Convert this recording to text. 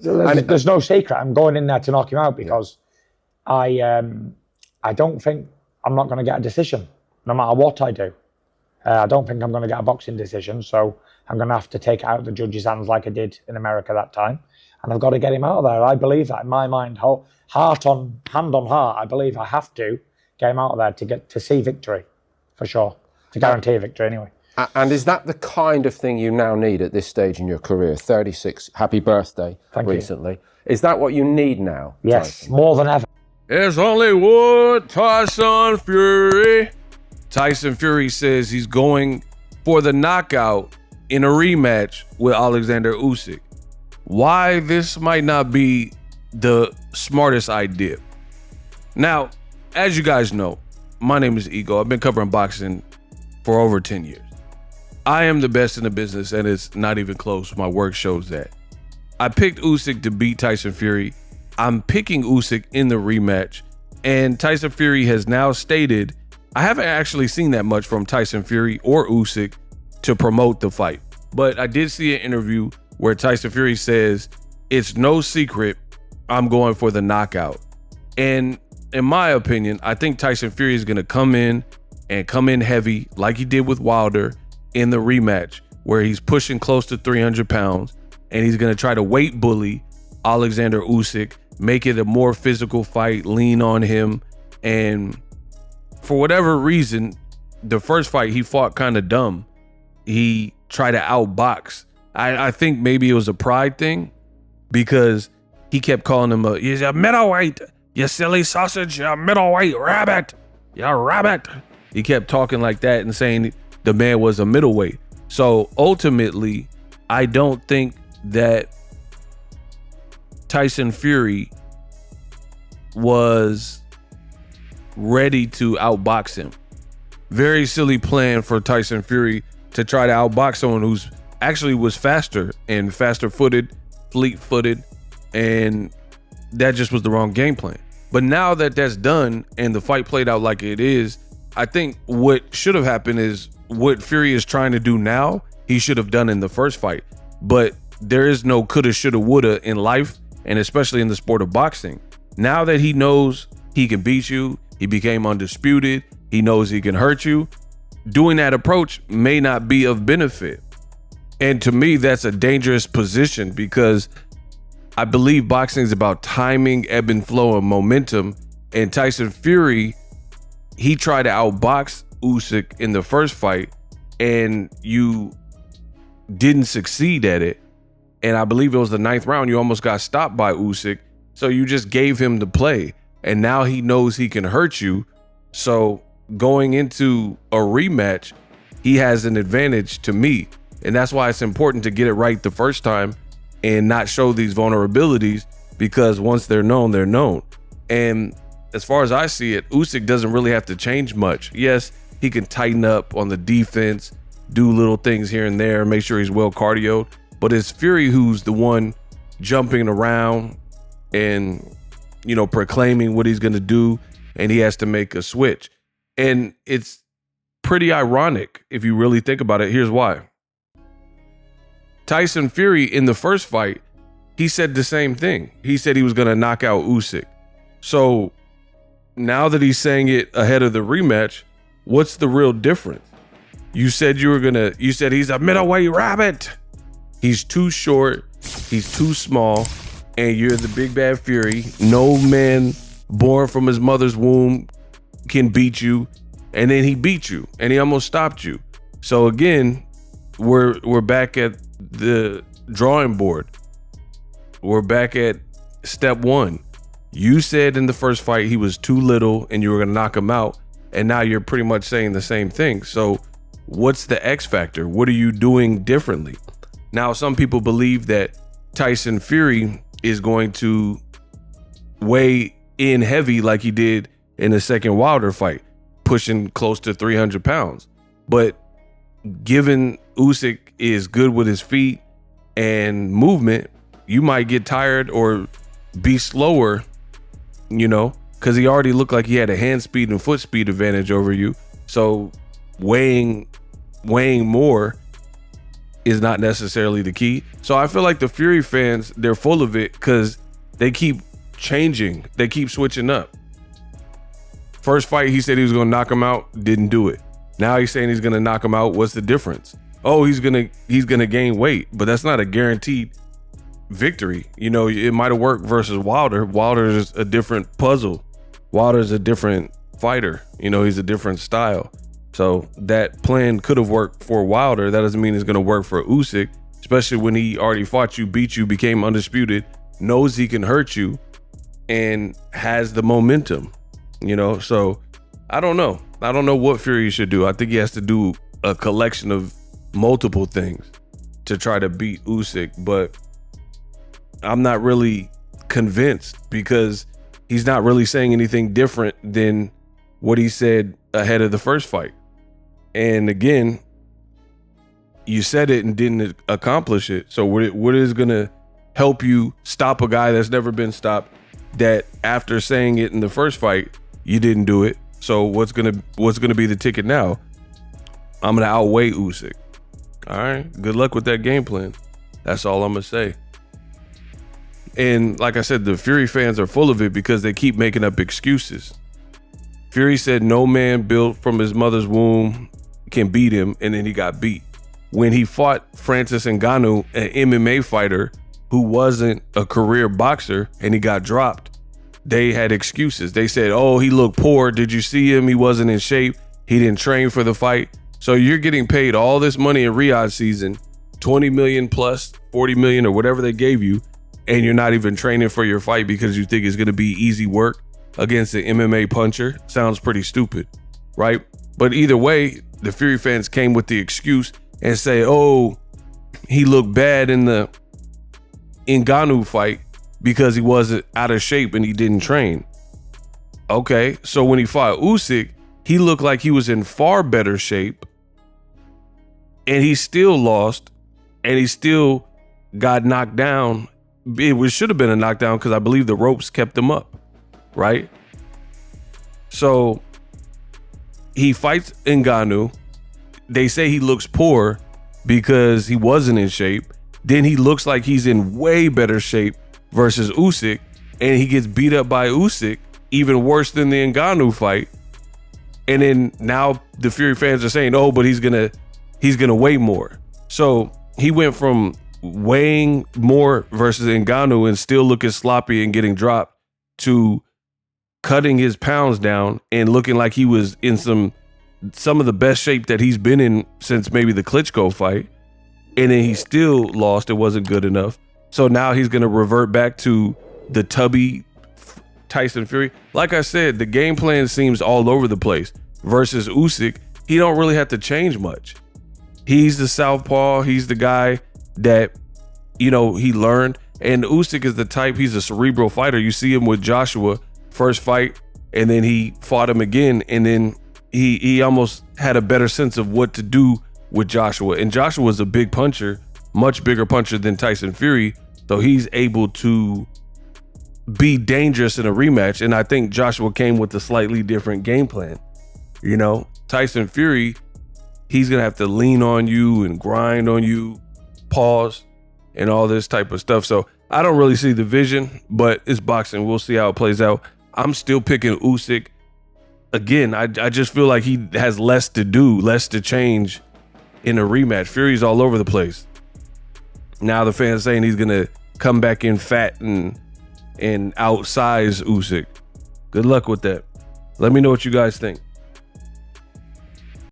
there's no secret. I'm going in there to knock him out because I don't think I'm not going to get a decision, no matter what I do. I don't think I'm going to get a boxing decision, so I'm going to have to take it out of the judge's hands like I did in America that time, and I've got to get him out of there. I believe that in my mind, hand on heart, I believe I have to get him out of there to see victory, for sure, to guarantee a victory anyway. And is that the kind of thing you now need at this stage in your career? 36, happy birthday. Thank recently. You. Is that what you need now? Yes, Tyson? more than ever. There's only one Tyson Fury. Tyson Fury says he's going for the knockout in a rematch with Alexander Usyk. Why this might not be the smartest idea. Now, as you guys know, my name is Ego. I've been covering boxing for over 10 years. I am the best in the business, and it's not even close. My work shows that. I picked Usyk to beat Tyson Fury. I'm picking Usyk in the rematch, and Tyson Fury has now stated, I haven't actually seen that much from Tyson Fury or Usyk to promote the fight, but I did see an interview where Tyson Fury says, it's no secret, I'm going for the knockout. And in my opinion, I think Tyson Fury is going to come in heavy like he did with Wilder in the rematch, where he's pushing close to 300 pounds, and he's going to try to weight bully Alexander Usyk, make it a more physical fight, lean on him. And for whatever reason, the first fight he fought kind of dumb. He tried to outbox. I think maybe it was a pride thing, because he kept calling him he's a middleweight, you silly sausage, you middleweight rabbit, you rabbit. He kept talking like that and saying the man was a middleweight. So ultimately, I don't think that Tyson Fury was ready to outbox him. Very silly plan for Tyson Fury to try to outbox someone who's actually was faster and faster-footed, fleet-footed, and that just was the wrong game plan. But now that that's done and the fight played out like it is, I think what should have happened is what Fury is trying to do now, he should have done in the first fight. But there is no coulda, shoulda, woulda in life, and especially in the sport of boxing. Now that he knows he can beat you, he became undisputed, he knows he can hurt you, doing that approach may not be of benefit. And to me, that's a dangerous position, because I believe boxing is about timing, ebb and flow, and momentum. And Tyson Fury, he tried to outbox Usyk in the first fight, and you didn't succeed at it. And I believe it was the 9th round, you almost got stopped by Usyk. So you just gave him the play, and now he knows he can hurt you. So going into a rematch, he has an advantage to me. And that's why it's important to get it right the first time and not show these vulnerabilities, because once they're known, they're known. And as far as I see it, Usyk doesn't really have to change much. Yes, he can tighten up on the defense, do little things here and there, make sure he's well cardioed. But it's Fury who's the one jumping around and, you know, proclaiming what he's going to do, and he has to make a switch. And it's pretty ironic if you really think about it. Here's why. Tyson Fury in the first fight, he said the same thing. He said he was going to knock out Usyk. So now that he's saying it ahead of the rematch, what's the real difference? You said you said he's a middleweight rabbit. He's too short, he's too small, and you're the big bad Fury. No man born from his mother's womb can beat you. And then he beat you, and he almost stopped you. So again, we're back at the drawing board. We're back at step one. You said in the first fight he was too little and you were gonna knock him out, and now you're pretty much saying the same thing. So what's the X factor? What are you doing differently? Now, some people believe that Tyson Fury is going to weigh in heavy like he did in the second Wilder fight, pushing close to 300 pounds. But given Usyk is good with his feet and movement, you might get tired or be slower, you know, because he already looked like he had a hand speed and foot speed advantage over you. So weighing more is not necessarily the key. So I feel like the Fury fans, they're full of it because they keep changing. They keep switching up. First fight, he said he was going to knock him out. Didn't do it. Now he's saying he's going to knock him out. What's the difference? Oh, he's going to gain weight, but that's not a guaranteed victory. You know, it might have worked versus Wilder. Wilder is a different puzzle. Wilder is a different fighter. You know, he's a different style. So that plan could have worked for Wilder. That doesn't mean it's going to work for Usyk, especially when he already fought you, beat you, became undisputed, knows he can hurt you, and has the momentum, you know? So I don't know. I don't know what Fury should do. I think he has to do a collection of multiple things to try to beat Usyk, but I'm not really convinced because he's not really saying anything different than what he said ahead of the first fight. And again, you said it and didn't accomplish it. So what is going to help you stop a guy that's never been stopped, that after saying it in the first fight, you didn't do it? So what's going to be the ticket now? I'm going to outweigh Usyk. All right. Good luck with that game plan. That's all I'm going to say. And like I said, the Fury fans are full of it because they keep making up excuses. Fury said no man built from his mother's womb can beat him, and then he got beat. When he fought Francis Ngannou, an MMA fighter who wasn't a career boxer, and he got dropped, they had excuses. They said, oh, he looked poor. Did you see him? He wasn't in shape. He didn't train for the fight. So you're getting paid all this money in Riyadh season, 20 million plus 40 million or whatever they gave you, and you're not even training for your fight because you think it's going to be easy work against an MMA puncher. Sounds pretty stupid, right? But either way, the Fury fans came with the excuse and say, oh, he looked bad in the Ngannou fight because he wasn't out of shape and he didn't train. Okay, so when he fought Usyk, he looked like he was in far better shape, and he still lost, and he still got knocked down. It should have been a knockdown because I believe the ropes kept him up, right? So he fights Ngannou. They say he looks poor because he wasn't in shape. Then he looks like he's in way better shape versus Usyk, and he gets beat up by Usyk, even worse than the Ngannou fight. And then now the Fury fans are saying, oh, but he's gonna weigh more. So he went from weighing more versus Ngannou and still looking sloppy and getting dropped to cutting his pounds down and looking like he was in some of the best shape that he's been in since maybe the Klitschko fight. And then he still lost. It wasn't good enough. So now he's going to revert back to the tubby Tyson Fury. Like I said, the game plan seems all over the place. Versus Usyk, he don't really have to change much. He's the southpaw. He's the guy that, you know, he learned. And Usyk is the type, he's a cerebral fighter. You see him with Joshua, first fight, and then he fought him again, and then he almost had a better sense of what to do with Joshua. And Joshua was a big puncher, much bigger puncher than Tyson Fury, so he's able to be dangerous in a rematch. And I think Joshua came with a slightly different game plan. You know, Tyson Fury, he's gonna have to lean on you and grind on you, pause, and all this type of stuff. So I don't really see the vision, but it's boxing. We'll see how it plays out. I'm still picking Usyk. Again, I just feel like he has less to do, less to change in a rematch. Fury's all over the place. Now the fans saying he's gonna come back in fat and outsize Usyk. Good luck with that. Let me know what you guys think.